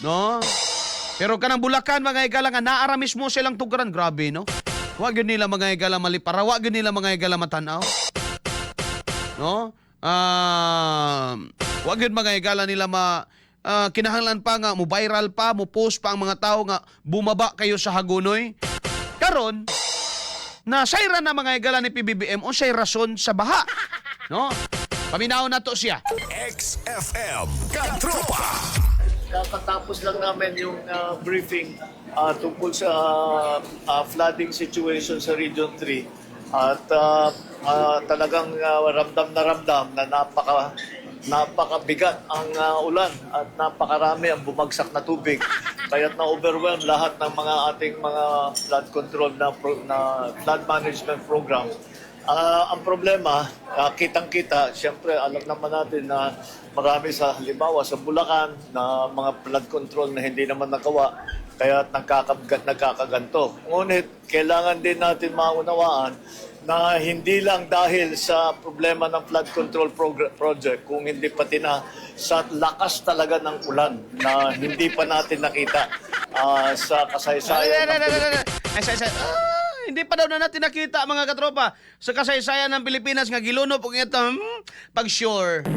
No? Pero kanang Bulacan mga higala nga naara mismo silang tugaran, grabe no. Wa gyud nila mga higala malipara, wa gyud nila mga higala matanaw. No? Wa gyud mga higala nila kinahanglan pa nga mo viral pa, mo post pa ang mga tao nga bumaba kayo sa Hagonoy. Karon na sayra na mga higala ni PBBM o say rason sa baha. No? Paminaw na to siya. XFM Katropa. Kakatapos lang namin yung briefing tungkol sa flooding situation sa Region 3 at talagang ramdam na ramdam na napakabigat ang ulan at napakarami ang bumagsak na tubig kaya't na-overwhelm lahat ng mga ating mga flood control na flood management program. Ang problema, kitang-kita, siyempre alam naman natin na marami sa halimbawa sa Bulacan na mga flood control na hindi naman nagawa kaya nagkakaganto. Ngunit kailangan din natin maunawaan na hindi lang dahil sa problema ng flood control project kung hindi pati na sa lakas talaga ng ulan na hindi pa natin nakita sa kasaysayan ng Pilipinas. Hindi pa daw na natin nakita mga katropa sa kasaysayan ng Pilipinas nga gilunop og ito pag sure.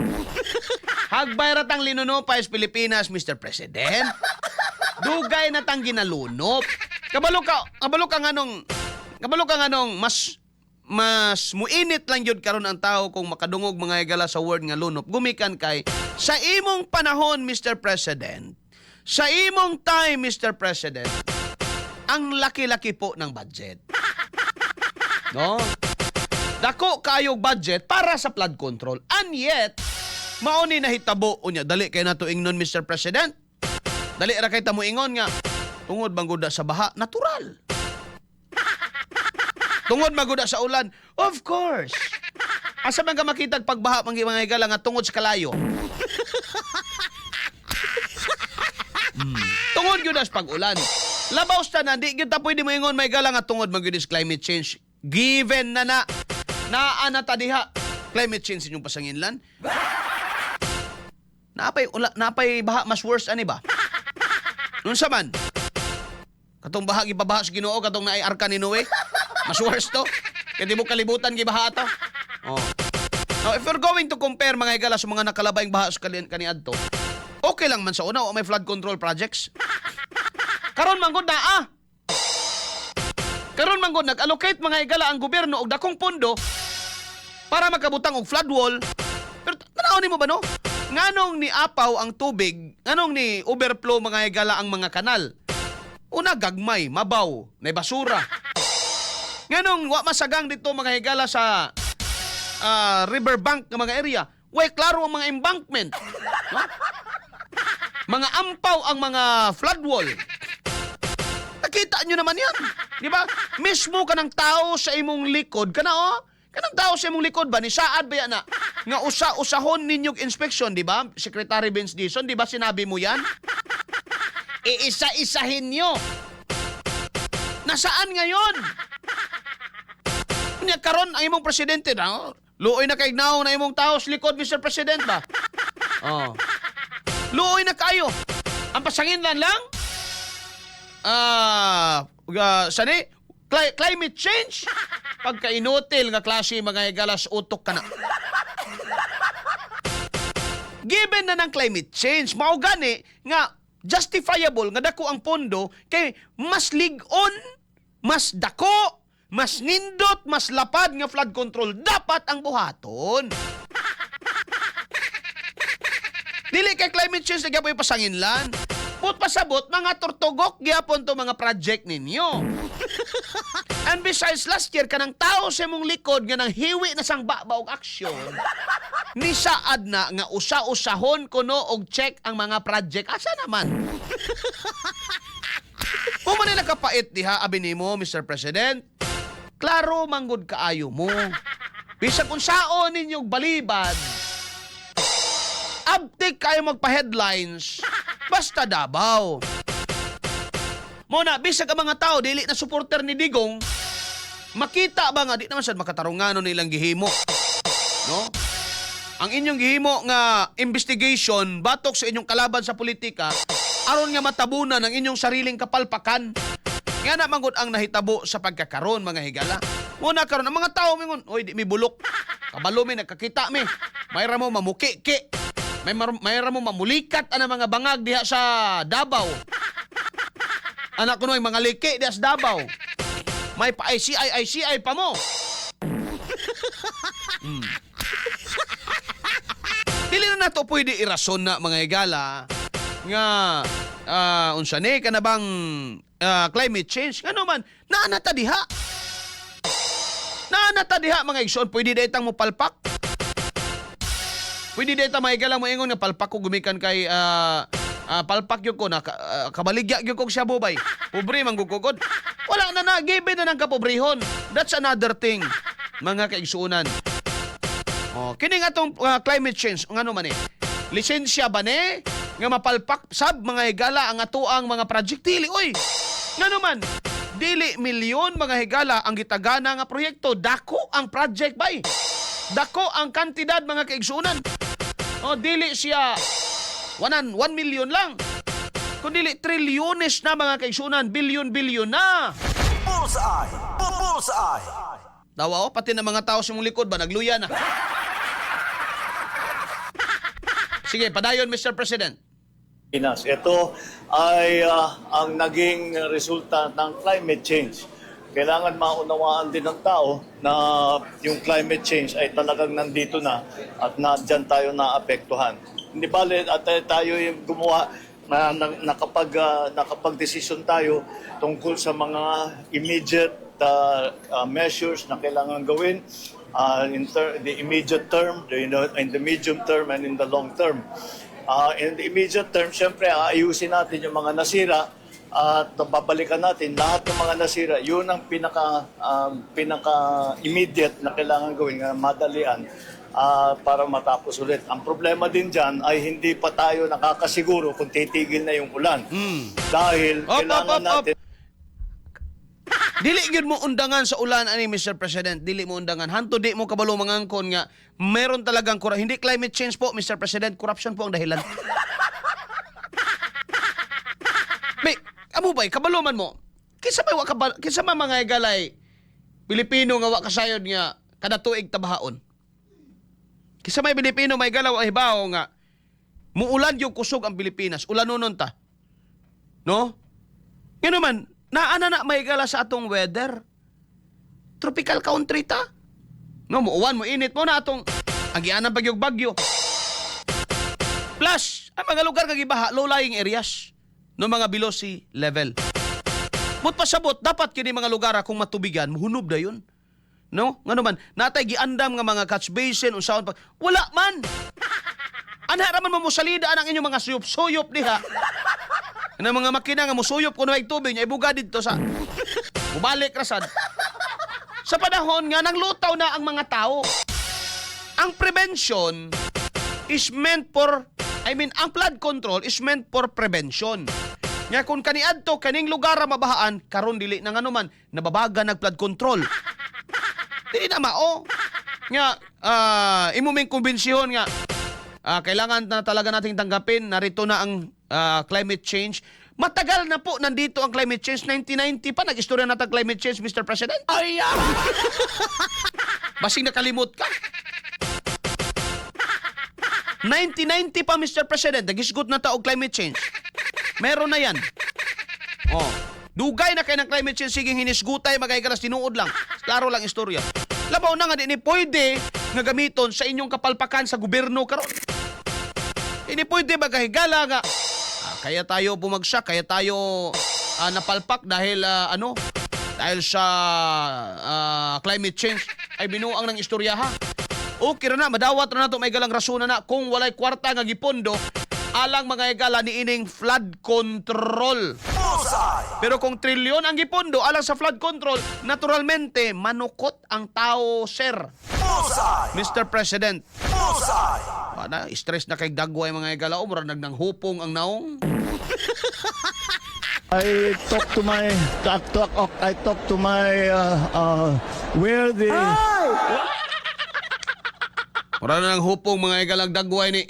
Hagbay ratang linunop sa Pilipinas, Mr. President. Dugay na tang ginalunop. Kabalo ka nganong mas muinit lang yun karon ang tao kung makadungog mga higala sa word nga lunop. Gumikan kay sa imong panahon, Mr. President. Sa imong time, Mr. President. Ang laki-laki po ng budget. No? Dako kayog budget para sa flood control. And yet, mauni na hitabo unya dali kay nato ingnon Mr. President. Dali ra kay ta moingon nga tungod bang guda sa baha, natural. Tungod maguda sa ulan, of course. Asa man ka makitag pagbaha mga higala nga tungod sa kalayo. Tungod gyud sa pag-ulan. Labaw sa na, di gyud ta pwede moingon may higala nga tungod magyud is climate change. Given na naa na ta diha climate change inyong pasanginlan. Napay baha mas worse ani ba? Unsa man? Katong baha gibabaha sa Ginoo katong naay arka ni Noe. Mas worse to. Kaya di mo kalibutan gibaha to. Oh. Now, if you're going to compare mga higala sa mga nakalabayng baha sa kaniadto, okay lang man sa una o may flood control projects. Karon manggod na Karon manggod nag-allocate mga higala ang gobyerno og dakong pondo para makabutang og flood wall. Pero tanawon mo ba no? Nganong ni apaw ang tubig, nganong ni overflow mga higala ang mga kanal. Una gagmay, mabaw, nay basura. Nganong wa masagang dito mga higala sa riverbank ng mga area. Way klaro ang mga embankment. No? Mga ampaw ang mga flood wall. Nakita nyo naman yan. Di ba? Mismo ka ng tao sa imong likod. Kanang tao sa imong likod ba? Ni saad ba yan na? Nga usahon ninyong inspection, di ba? Secretary Vince Dizon, di ba sinabi mo yan? Iisa-isahin nyo. Nasaan ngayon? Kanya karon ang imong presidente na, luoy na kay now na imong tao sa likod, Mr. President ba? Oh. Luoy na kayo. Ang pasanginlan lang? Sani? Climate change? Pagka-inutil nga klase mga higalas utok ka na. Given na ng climate change, mao gani nga justifiable nga dako ang pondo kay mas ligon, mas dako, mas nindot, mas lapad nga flood control dapat ang buhaton. Dili kay climate change na gyapon pasanginlan. Put pasabot mga tortugok gyapon to mga project ninyo. And besides last year kanang tao sa imong likod nga nang hiwi na sang baba og aksyon. Ni saad na nga usa-usahon kuno og check ang mga project. Asa naman? Kung man nakapait diha abi nimo Mr. President. Klaro manggod kaayo mo. Bisag kung saon ninyong balibad. Abtik kayo magpa-headlines. Basta Davao. Muna, bisag ang mga tao, dili na supporter ni Digong, makita ba nga, di naman sad makatarungano nilang gihimo. No? Ang inyong gihimo nga investigation, batok sa inyong kalaban sa politika, aron nga matabunan ang inyong sariling kapalpakan. Nga na manggod ang nahitabo sa pagkakaron, mga higala. Muna karon ang mga tao mingon, oy di mi bulok. Kabalo mi nagkakita mi. Mayra mo mamuki-ki. Mayra mo mamulikat ang mga bangag diha sa Davao. Anak ko noy mga liki diha sa Davao. May pa ICI pa mo. Dili na nato pwede irason na mga higala nga unsa ni kana bang climate change ngano man naanata diha mga igsoon pwede daytang mo palpak pwede daytang mga higala mo ingon nga palpak ko gumikan kay palpak yun ko na kabaligya yun ko siya bubay pobre man gugugod wala na given na ng kapobrehon that's another thing mga kaigsuunan. Kini nga tong climate change, ngano man lisensya ba ni nga mapalpak sab mga higala ang atuang mga project dili oy. Ngano man dili milyon mga higala ang gitagana nga proyekto, dako ang project bay. Dako ang kantidad mga kaigsuunan. Dili siya 1 million lang. Kundi trilyones na mga kaigsuunan, bilyon na. Bullseye! Bullseye! Dawa pati na mga tao sa mong likod ba nagluya na. Sige, padayon Mr. President. Pinas. Ito ay ang naging resulta ng climate change. Kailangan maunawaan din ng tao na yung climate change ay talagang nandito na at dyan tayo naapektuhan. Hindi bale at tayo yung gumawa na nakapag-desisyon tayo tungkol sa mga immediate measures na kailangan gawin the immediate term, in the medium term and in the long term. In the immediate term, syempre, ayusin natin yung mga nasira at babalikan natin lahat ng mga nasira. Yun ang pinaka-immediate na kailangan gawin, madalian para matapos ulit. Ang problema din dyan ay hindi pa tayo nakakasiguro kung titigil na yung ulan. Dahil kailangan natin... Dili gyud mo undangan sa ulan ani Mr. President, dili mo undangan. Hanto di mo kabalo mangangkon nga meron talagang hindi climate change po Mr. President, corruption po ang dahilan. May amo bay kabalo man mo. Kinsa ba mga igalay Pilipino nga wa kasayod nga kada tuig tabahaon. Kinsa may Pilipino may galaw ay hibaw nga muulan yung kusog ang Pilipinas, ulanon ta. No? Ngano man naana na may gala sa atong weather. Tropical country ta. No, muuwan mo init mo na atong agianan bagyo. Plus, ang mga lugar kag ibaha low-lying areas no mga below sea level. Mut pasabot dapat kini mga lugar kung matubigan muhunob da yun. No? Ngano man natay giandam nga mga catch basin unsaon pa. Wala man. Anha ra man mo salida ang inyong mga suyop diha. Ang mga makina nga musuyop kuno ay tubig nya ibuga didto sa mubalik rasad. Sa panahon nga naglutaw na ang mga tao. Ang prevention is meant for ang flood control is meant for prevention. Nga kung kaniadto kaning lugar ra mabahaan karon dili na ngano man nababaga nag flood control. Dili na mao. Nga imuming kumbensyon nga kailangan na talaga nating tanggapin narito na ang climate change. Matagal na po nandito ang climate change. 1990 pa nag-istorya na climate change, Mr. President. Ay! Basing nakalimot ka. 1990 pa, Mr. President. Nag-isgot na taog climate change. Meron na yan. Dugay na kayo ng climate change. Sige, hinisgutay, magaygaras, tinuod lang. Klaro lang istorya. Labaw na nga din, pwede nga gamiton sa inyong kapalpakan sa gobyerno karon. Ini pwede magahigala nga. Kaya tayo bumagsak, kaya tayo napalpak dahil dahil sa climate change ay binuang ng istorya ha. Okay ra na, madawat ra na to may galang rason na kung walay kwarta nga gipondo alang mga higala ni ining flood control. Pero kung trilyon ang gipondo alang sa flood control, naturalmente manukot ang tao, sir. Mr. President. Ana, stress na kay dagway mga higala o murag nagnanghupong ang naong. I talk to my where the Murag na nang hupong mga higalang dagway ni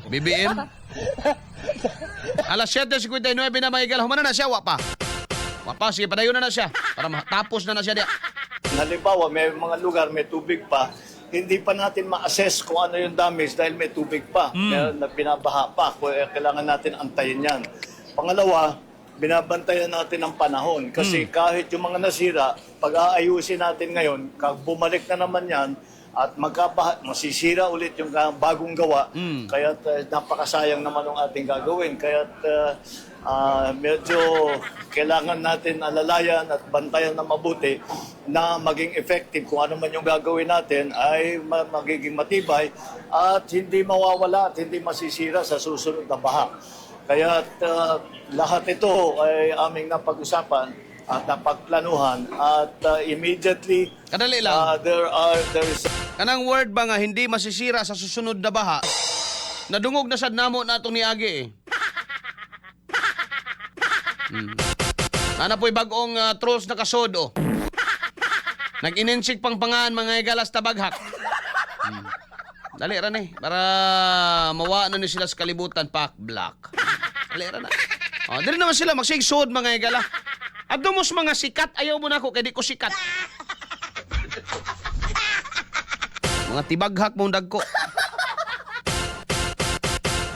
BBM. Alas 7:59 na mga igala. Humana na siya, wa pa. Wa pa, sige, padayon na siya. Para matapos na siya diya. Halimbawa, may mga lugar may tubig pa, hindi pa natin ma-assess kung ano yung damage dahil may tubig pa. May binabaha pa. Kailangan natin antayin yan. Pangalawa, binabantayan natin ang panahon. Kasi kahit yung mga nasira, pag aayusin natin ngayon, bumalik na naman yan, at masisira ulit yung bagong gawa. Kaya napakasayang naman ang ating gagawin. Kaya medyo kailangan natin alalayan at bantayan na mabuti na maging effective kung ano man yung gagawin natin ay magiging matibay at hindi mawawala at hindi masisira sa susunod na baha. Kaya lahat ito ay aming napag-usapan at napagplanuhan at immediately Kadali lang. there is Kanang word ba nga hindi masisira sa susunod na baha, nadungog na sad namo nato ni Agi eh. Ana po'y bagong trolls na kasod oh. Nag-inensik pang pangan mga igalas tabaghak. Dali ra ni para mawa na ni sila sa kalibutan pak black. Dali ra na. Oh, dili naman sila magsigsod mga igala. Adto mos mga sikat ayaw mo na ako kay di ko sikat. Mga tibaghak mong dagko.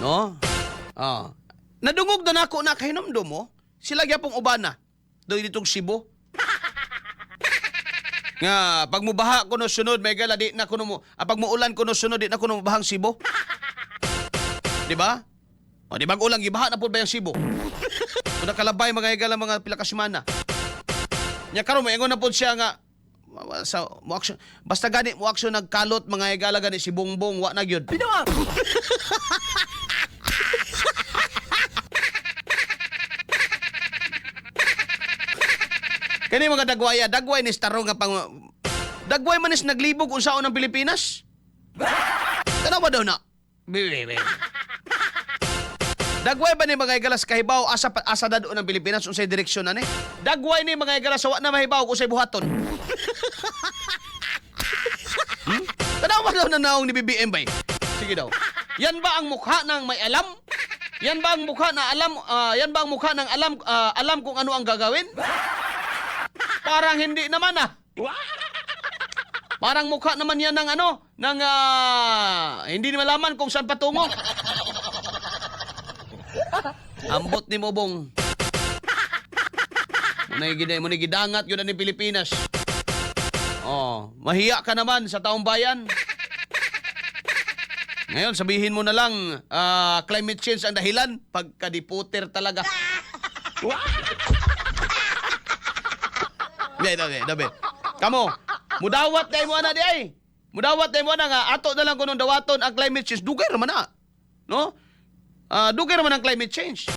No? Ah. Nadungog na nako na kahinomdom mo. Sila gyapong ubana. Doy ditong Cebu. Nga pag mubaha kuno sunod may gala di na kuno mo. Pag muulan kuno sunod di na kuno bahang Cebu. Di ba? O di bag ulang gibaha na pud ba yung Cebu? Kung nakalabay mga igala mga pila ka semana. Nya karon moingon na pud siya nga sa mo action basta gani mo action nagkalot mga igala gani si Bongbong wa na gyud. Binuang. Kani mga dagway ni Staro nga pang dagway man is naglibog unsaon ng Pilipinas. Tanawa daw na. Bibi. Dagway ba ni mga igalas kahibaw asa dado ng Pilipinas unsay direksyon ani? Dagway ni mga igalas wa na mahibaw unsay buhaton. Tanawa daw na naong ni BBM bay. Sige daw. Yan ba ang mukha ng may alam? Yan ba ang mukha na alam? Yan ba ang mukha ng alam kung ano ang gagawin? Parang hindi naman ah. Parang mukha naman yan ng hindi malaman kung saan patungo. Ambot ni Mobong. Muna gidangat yun ni Pilipinas. Oh, mahiya ka naman sa taong bayan. Ngayon, sabihin mo na lang, climate change ang dahilan. Pagkadiputer talaga. Dabe. Kamo, mudawat day mo na di ay. Mudawat day mo na nga, ato na lang kunong dawaton ang climate change. Dugay naman na. No? Dugay naman ang climate change.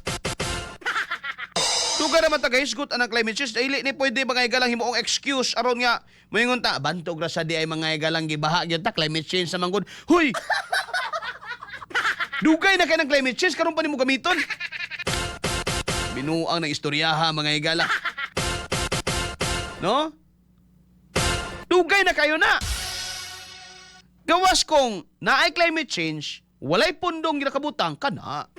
Dugay naman tagahisgot ang climate change. Dahil ni pwede mga igalang himoong excuse aron nga, moingon ta, bantog ra sa di ay mga igalang gibaha gyud ta climate change sa manggod. Huy! Dugay na kay ng climate change karon pa nimo gamiton. Binuang ng istoryaha mga igala. No? Dugay na kayo na. Gawas kong naay climate change, walay pundong ginakabutang kana.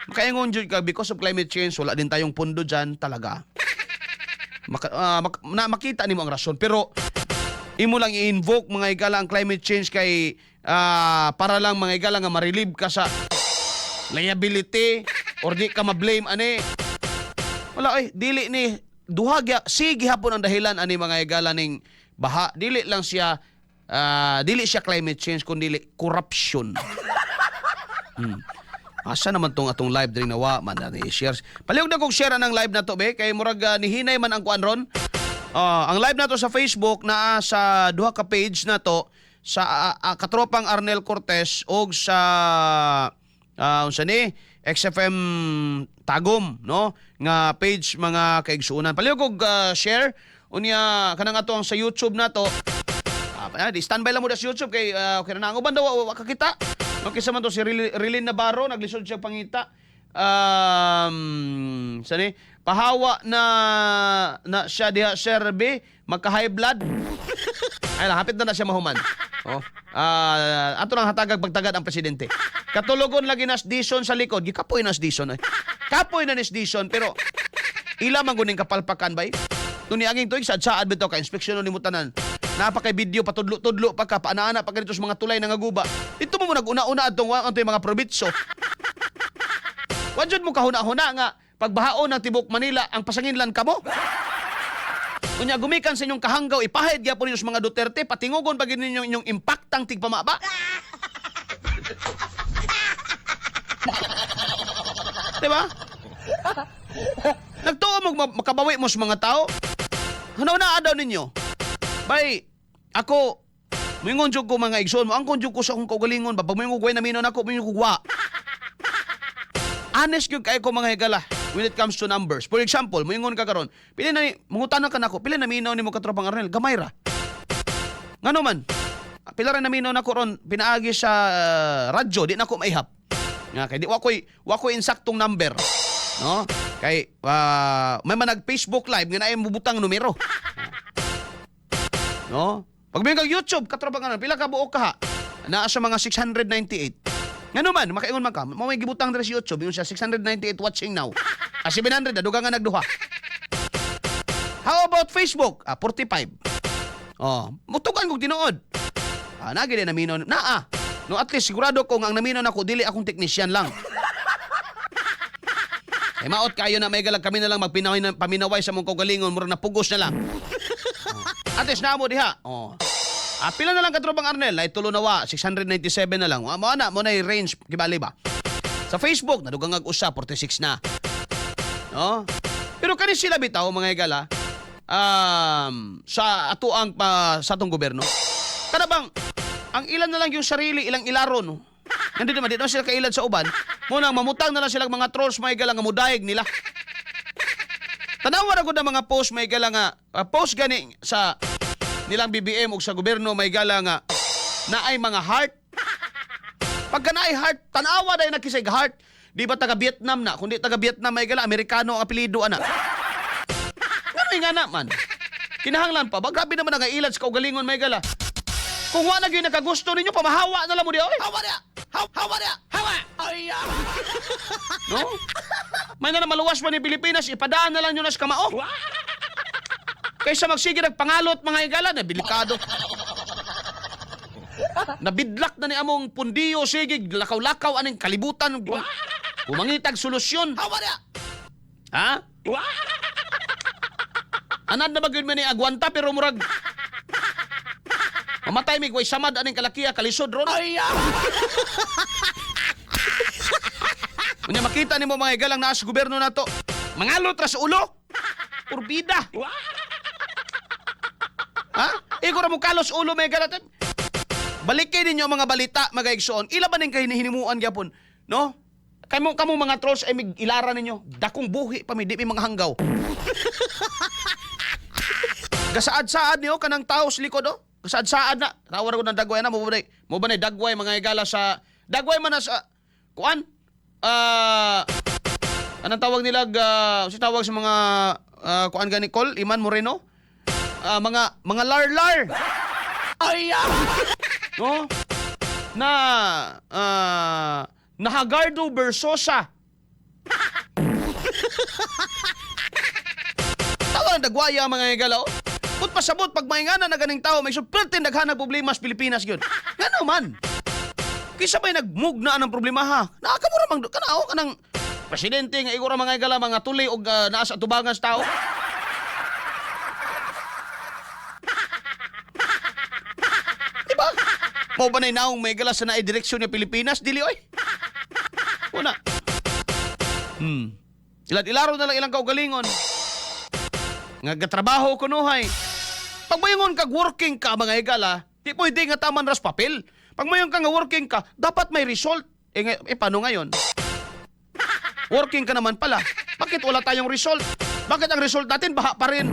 Makaingon jud ka because of climate change, wala din tayong pundo dyan talaga. Makita nimo ang rason. Pero imo lang i-invoke mga igala ang climate change kay para lang mga igala nga ma-relieve ka sa liability or di ka ma-blame ani. Wala dili ni duhagya sige hapon ang dahilan ani mga igala ning baha. Dili lang siya dili siya climate change kundi corruption. Asa naman tong atong live diri nawa man na i-share. Palihog na kog share ang live na to be kay murag nihinay man ang kuan ron. Ang live na to sa Facebook na sa duha ka page na to sa katropang Arnel Cortez og sa unsa ni XFM Tagum no nga page mga kaigsuonan. Palihog kog share unya kanang ato ang sa YouTube na to. Di standby lang mo sa YouTube kay okay na uban daw wa kakita. Okay sa man to si Rilin Navarro naglisod siya pangita. sani, pahawa na siya diha serbe, magka-high blood. Ay lang, hapit na siya mahuman. Oh. Ato lang hatagag pagtagad ang presidente. Katulogon lagi nas dison sa likod. Gikapoy nas dison. Kapoy na nas dison, pero ila man guning kapalpakan bay. Tuni aging tuig sad-saad bitaw ka inspeksyon ni mutanan. Napakay video patudlo-tudlo pa ka paana-ana pa ganito sa mga tulay nga guba. Ito mo nag-una-una atong mga probitso. Wadjud mo kahuna-huna nga pagbahaon ng tibok Manila ang pasanginlan kamo. Unya gumikan sa inyong kahanggaw ipahid gyapon ninyo sa mga Duterte patingugon pag ninyo inyong impaktang tigpamaba. Diba? Nagtuo mo makabawi mo sa mga tao. Hanaw-naa daw ninyo. Bay, ako mingon jud ko mga igsoon mo. Ang konjug ko sa akong kaugalingon ba pag mingon ko na minon ako mingon ko wa. Honest gyud kay ko mga higala when it comes to numbers. For example, moingon ka karon, pili na mangutana ka nako, pili na minaw nimo katropang Arnel, gamay ra. Ngano man? Pila ra na minaw nako ron pinaagi sa radyo, di na ko maihap. Nga kay di wa koy insaktong number. No? Kay may manag Facebook live nga naay mubutang numero. No? Pag may kag YouTube katropang Arnel, pila ka buok ka ha? Naa sa mga 698. Nga naman, makaingon man ka, may gibutang dira sa YouTube, yun siya 698 watching now. 700, duga nga nagduha. How about Facebook? 45. Mutugan kong tinuod. Nagi din naminaw. No, at least sigurado ko nga ang naminaw ako, dili akong teknisyan lang. Maot kayo na may galag kami na lang paminaway sa mong kaugalingon, murang napugos na lang. At least naamo diha. Pila na lang katropang Arnel, ay tulo na wa, 697 na lang. Mo na range kibali ba? Sa Facebook nadugang ag-usa 46 na. No? Pero kani sila bitaw mga higala sa atuang sa atong gobyerno. Kada bang ang ilan na lang yung sarili, ilang ilaro no. Nandito naman dito sila kailad sa uban. Muna mamutang na lang sila mga trolls mga higala nga mudayeg nila. Tanawa ra gud ang mga post mga higala nga post gani sa nilang BBM ug sa gobyerno may gala nga naay mga heart. Pagka naay heart, tanawa dahil nakisig heart. Di ba taga Vietnam na? Kundi taga Vietnam may gala, Amerikano ang apelido ana. Ngano'y nga naman. Kinahanglan pa, grabe naman nagailad sa kaugalingon may gala. Kung wala gyud nakagusto ninyo, pamahawa na lang mo di oy. Hawa dia. Hawa dia. Hawa. Ay. No? May na maluwas man ni Pilipinas, ipadaan na lang nyo na sa kamao. Kaysa magsige nagpangalot mga higala na delikado. Nabidlak na ni among pundiyo sige lakaw-lakaw aning kalibutan. Umangitag solusyon. Ha? Anad na bagyo man ni agwanta pero murag mamatay mi way samad aning kalakiya kalisod ron. Unya makita nimo mga higalang naa sa gobyerno nato. Mangalot ra sa ulo. Purbida. Ha? Iko ra mo kalos ulo may galatan. Balikin ninyo mga balita, mga igsoon. Ila ba ning kahinihimuan gyapon, no? Kamo mga trolls ay ilaran ninyo. Dakong buhi pa mi di mi mga hanggaw. Gasaad-saad niyo kanang tao sa likod oh. Gasaad-saad na. Tawar ko ng dagway na mo ba nay dagway mga higala sa dagway man na sa kuan? Anong tawag nila si tawag sa mga kuan gani call Iman Moreno? Mga lar-lar. Ay! No? Na Hagardo Versosa. Tawa na dagwaya mga higala. Put pasabot pag maingana na ganing tao may supertin daghanag problema sa Pilipinas gyud. Ngano man? Kisa bay nagmugna ang problema ha. Nakakamura mang kanao kanang presidente nga igura mga higala mga tuli og naa sa tubangan sa tao. Mao ba nay naong may gala sa naay direksyon ng Pilipinas dili oy? Una. Ilaro na lang ilang kaugalingon. Nga trabaho kunuhay. Pag mayon kag working ka mga higala, di pwede nga taman ras papel. Pag mayon ka nga working ka, dapat may result. Paano ngayon? Working ka naman pala. Bakit wala tayong result? Bakit ang result natin baha pa rin?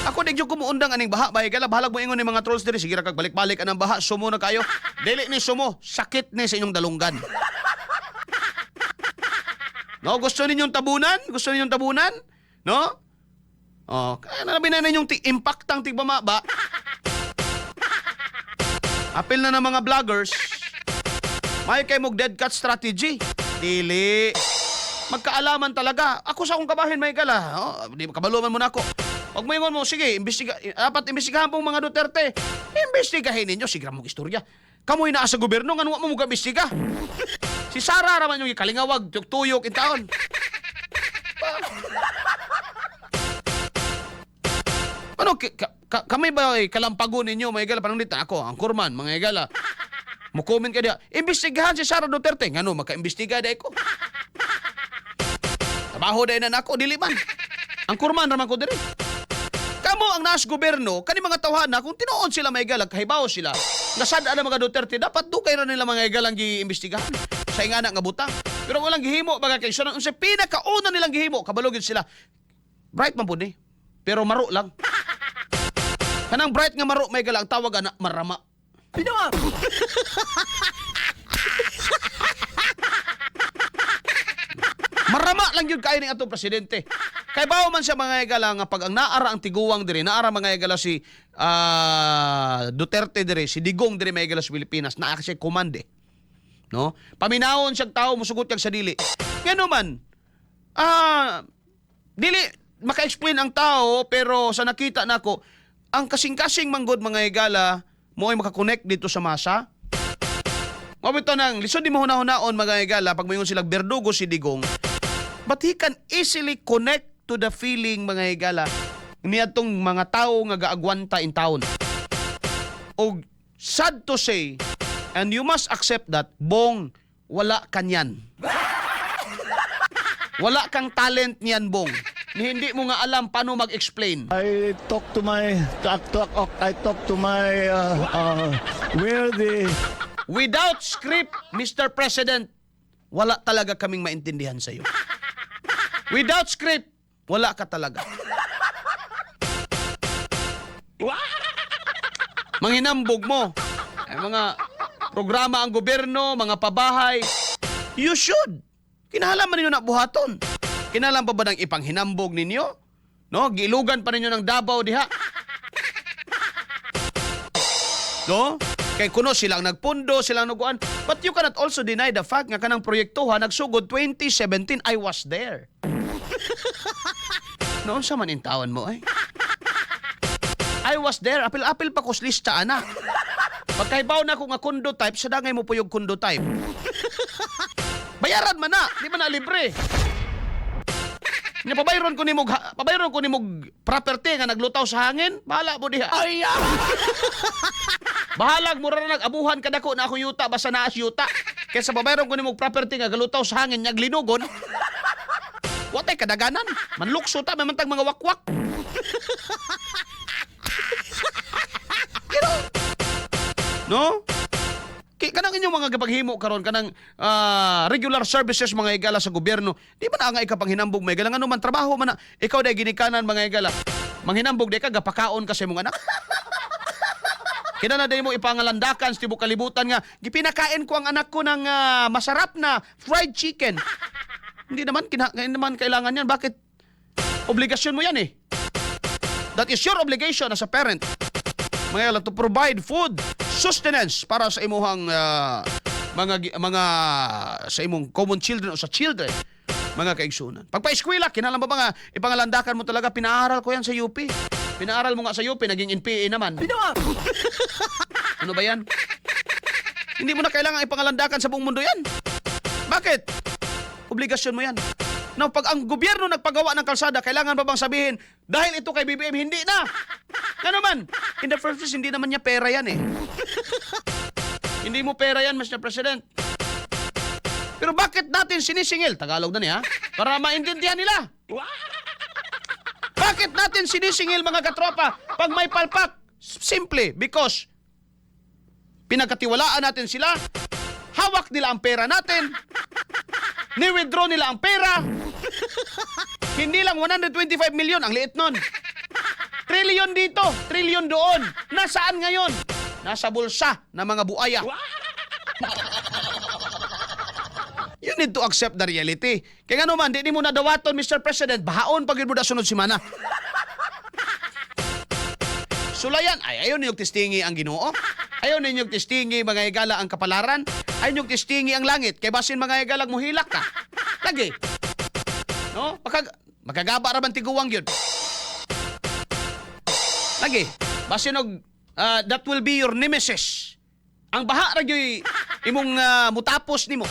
Ako di jud ko muundang aning baha, bahay gala bahalag mo ingon ni mga trolls diri, sige ra kag balik-balik anang baha, sumo na kayo. Dili ni sumo, sakit ni sa inyong dalunggan. No, gusto ninyong tabunan? Gusto ninyong tabunan? No? Oh, kaya na na ninyong impactang tigbamaba. Apil na ng mga vloggers. May kay mog dead cat strategy. Dili. Magkaalaman talaga. Ako sa akong kabahin, may gala. Oh, di kabaluman mo na ako. Pag mo ingon mo, sige, dapat imbestigahan pong mga Duterte. Imbestigahin ninyo, sige mong istorya. Kamoy naa sa gobyerno, nga mo mga imbestiga. Si Sara raman yung ikalingawag, tuyok intaon. Ano, kami ba kalampago ninyo, mga igala, panunit na ako, ang kurman, mga igala. Mo-comment ka diya, imbestigahan si Sara Duterte. Nga no, maka-imbestiga dahi ko. Trabaho dahi na ako, dili man. Ang kurman raman ko diri. Kamo ang nas gobyerno, kani mga tawhana, kung tinuod sila mga igala, kahibaw sila, nasada na mga Duterte, dapat dukay na nila mga igalang gi-imbestigahan sa ingana nga butang. Pero walang gihimo, baga kayo, so, sa pinakauna nilang gihimo, kabalugin sila. Bright man po ni, pero maro lang. Kanang bright nga maro, may galang tawag na marama. Binawa! Marama lang yun kayo ng atong presidente. Kaya bawa man siya mga igala nga pag ang naara ang tiguwang diri, naara mga igala si Duterte diri, si Digong diri mga igala sa Pilipinas, naa siya komande. No? Paminawon siyang tao, musugot kag sa dili. Ngano man, dili maka-explain ang tao, pero sa nakita nako, ang kasing-kasing manggod mga igala, mo ay makakonect dito sa masa. Mabito nang, lisod di mo hunahon mga igala, pag mayon silang berdugo si Digong, but he can easily connect to the feeling mga igala niya tong mga tao nga gaagwanta in town. O sad to say, and you must accept that, Bong, wala kanyan. Wala kang talent niyan, Bong. Hindi mo nga alam paano mag-explain. I talk to my where the Without script, Mr. President, wala talaga kaming maintindihan sa iyo. Without script, wala ka talaga. Manghinambog mo. Ay, mga programa ang gobyerno, mga pabahay, you should. Kinahalaman ninyo na buhaton. Kinalam pa ba ng ipanghinambog ninyo? No? Gilugan pa ninyo ng Davao diha. No? Kay kuno silang nagpundo, silang naguan. But you cannot also deny the fact nga kanang proyektuha nagsugod 2017, I was there. Noon sa man in taon mo eh. I was there, apil-apil pa kos lista ana. Pagkaibaw na ko nga condo type, sa dangay mo po yung condo type. Bayaran man na, di man na libre. Nga pabayron ko ni mog property nga naglutaw sa hangin, bahala mo diha. Ay! Bahalag mo ra nag-abuhan ka dako na ako yuta basta naas yuta. Kaysa pabayron ko ni mog property nga galutaw sa hangin nyag linugon. Watay kadaganan, manlukso ta mamantag mga wakwak. No? Kanang inyong mga gapaghimo karon kanang regular services mga igala sa gobyerno, di ba na nga ikapanghinambog may igala nga man trabaho man na ikaw day ginikanan mga igala. Manghinambog day ka gapakaon ka sa imong anak. Kinana day mo ipangalandakan sa tibok kalibutan nga gipinakain ko ang anak ko ng masarap na fried chicken. Hindi naman kailangan yan. Bakit? Obligasyon mo yan eh. That is your obligation as a parent. Mga igala, to provide food sustenance para sa imuhang mga sa imong common children o sa children, mga kaigsunan. Pagpa-eskwela, kinalam ba nga ipangalandakan mo talaga, pinaaral ko yan sa UP. Pinaaral mo nga sa UP, naging NPA naman. Binawa! Ano ba yan? Hindi mo na kailangan ipangalandakan sa buong mundo yan. Bakit? Obligasyon mo yan. Now, pag ang gobyerno nagpagawa ng kalsada, kailangan ba bang sabihin, dahil ito kay BBM, hindi na. Ano man? In the first place, hindi naman niya pera yan eh. Hindi mo pera yan, Mr. President. Pero bakit natin sinisingil? Tagalog na niya, para maintindihan nila. Bakit natin sinisingil, mga katropa, pag may palpak? Simple, because pinagkatiwalaan natin sila, hawak nila ang pera natin, ni-withdraw nila ang pera. Hindi lang 125 million, ang liit nun. 3 Trilyon dito, trilyon doon. Nasaan ngayon? Nasa bulsa ng mga buaya. You need to accept the reality. Kaya nga naman, di mo nadawaton, Mr. President, bahaon pag yun mo na sunod si Mana. Sulayan, ay ayaw ninyong testingi ang Ginoo. Ayaw ninyong testingi mga higala ang kapalaran. Ayaw ninyong testingi ang langit. Kay basin mga higalag mo hilak ka. Lagi. No? Makagaba raman tiguang yun. Lagi. Basin og that will be your nemesis. Ang baha ragyoy imong mutapos nimo.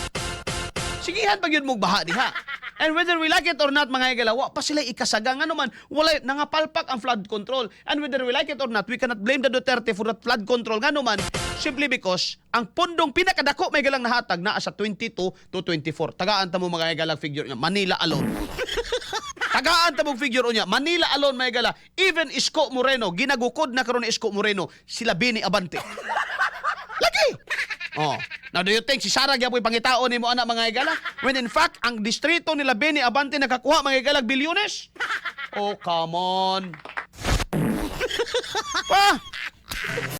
Sigihan pag yun mong baha diha. And whether we like it or not, mga igalawa, pa sila ikasaga. Nga naman, wala, nangapalpak ang flood control. And whether we like it or not, we cannot blame the Duterte for that flood control. Nga naman, simply because, ang pundong pinakadako may galang nahatag na sa 22 to 24. Tagaan ta mo mga igalang figure niya, Manila alone. Tagaan ta mo figure niya, Manila alone may gala. Even Isko Moreno, ginagukod na karon ni Isko Moreno, sila Bini Abante. Lagi! Oh. Now, do you think si Sara gyapoy pangitaon ni mo anak mga igala? When in fact, ang distrito nila Beni Abante nakakuha mga igalag bilyones? Oh, come on. Pa!